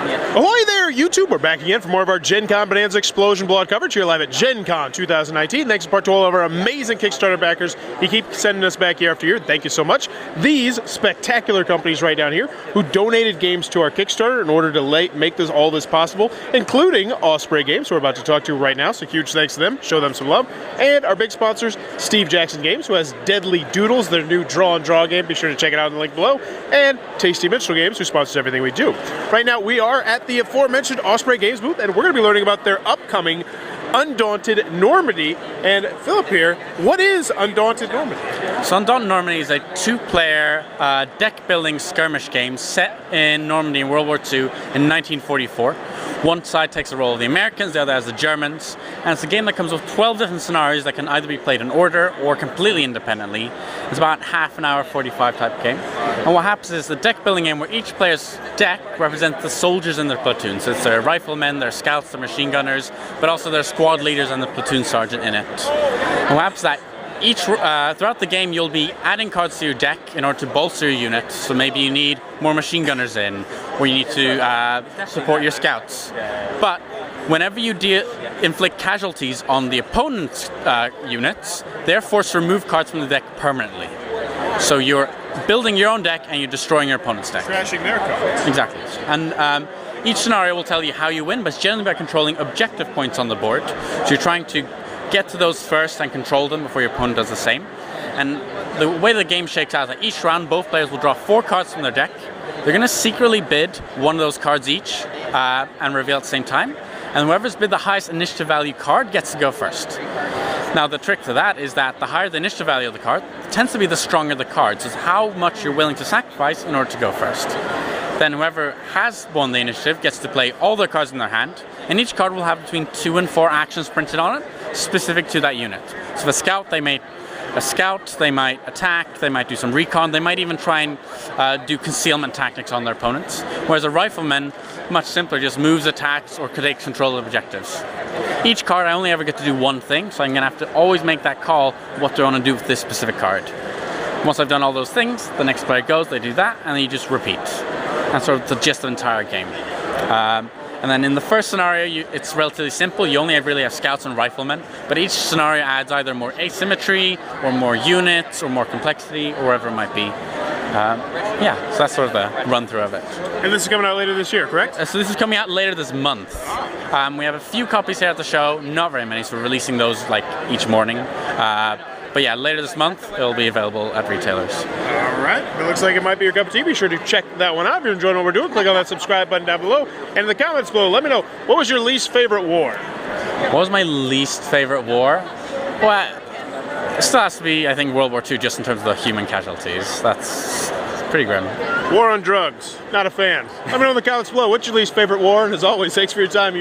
Ahoy there, YouTube! We're back again for more of our Gencon Bonanza Explosion Blowout coverage here live at Gencon 2019. Thanks in part to all of our amazing Kickstarter backers. You keep sending us back year after year. Thank you so much. These spectacular companies right down here who donated games to our Kickstarter in order to make all this possible, including Osprey Games, who we're about to talk to right now. So huge thanks to them. Show them some love. And our big sponsors, Steve Jackson Games, who has Deadly Doodles, their new draw and draw game. Be sure to check it out in the link below. And Tasty Minstrel Games, who sponsors everything we do. Right now, we are at the aforementioned Osprey Games booth, and we're going to be learning about their upcoming Undaunted Normandy. And Philip here, what is Undaunted Normandy? So Undaunted Normandy is a two-player deck-building skirmish game set in Normandy in World War II in 1944. One side takes the role of the Americans, the other as the Germans, and it's a game that comes with 12 different scenarios that can either be played in order or completely independently. It's about half an hour, 45 type game. And what happens is the deck-building game where each player's deck represents the soldiers in their platoon. So it's their riflemen, their scouts, their machine gunners, but also their squad leaders and the platoon sergeant in it. And what happens is that throughout the game you'll be adding cards to your deck in order to bolster your unit. So maybe you need more machine gunners in, or you need to support your scouts. But whenever you inflict casualties on the opponent's units, they're forced to remove cards from the deck permanently. So you're building your own deck and you're destroying your opponent's deck. Crashing their cards. Exactly. And each scenario will tell you how you win, but it's generally by controlling objective points on the board. So you're trying to get to those first and control them before your opponent does the same. And the way the game shakes out is that each round both players will draw 4 cards from their deck. They're going to secretly bid one of those cards each and reveal at the same time. And whoever's bid the highest initiative value card gets to go first. Now the trick to that is that the higher the initiative value of the card tends to be the stronger the card. So it's how much you're willing to sacrifice in order to go first. Then whoever has won the initiative gets to play all their cards in their hand, and each card will have between 2 and 4 actions printed on it, specific to that unit. So the scout, they might attack, they might do some recon, they might even try and do concealment tactics on their opponents. Whereas a rifleman, much simpler, just moves, attacks, or takes control of objectives. Each card, I only ever get to do one thing, so I'm going to have to always make that call what do I want to do with this specific card. Once I've done all those things, the next player goes, they do that, and then you just repeat. That's sort of the gist of the entire game. And then in the first scenario, it's relatively simple. You only really have scouts and riflemen, but each scenario adds either more asymmetry, or more units, or more complexity, or whatever it might be. Yeah, so that's sort of the run-through of it. And this is coming out later this year, correct? So this is coming out later this month. We have a few copies here at the show, not very many, so we're releasing those like each morning. But yeah, later this month, it'll be available at retailers. All right. It looks like it might be your cup of tea. Be sure to check that one out. If you're enjoying what we're doing, click on that subscribe button down below. And in the comments below, let me know, what was your least favorite war? What was my least favorite war? Well, it still has to be, I think, World War II, just in terms of the human casualties. That's pretty grim. War on drugs. Not a fan. Let me know in the comments below, what's your least favorite war? And as always, thanks for your time, you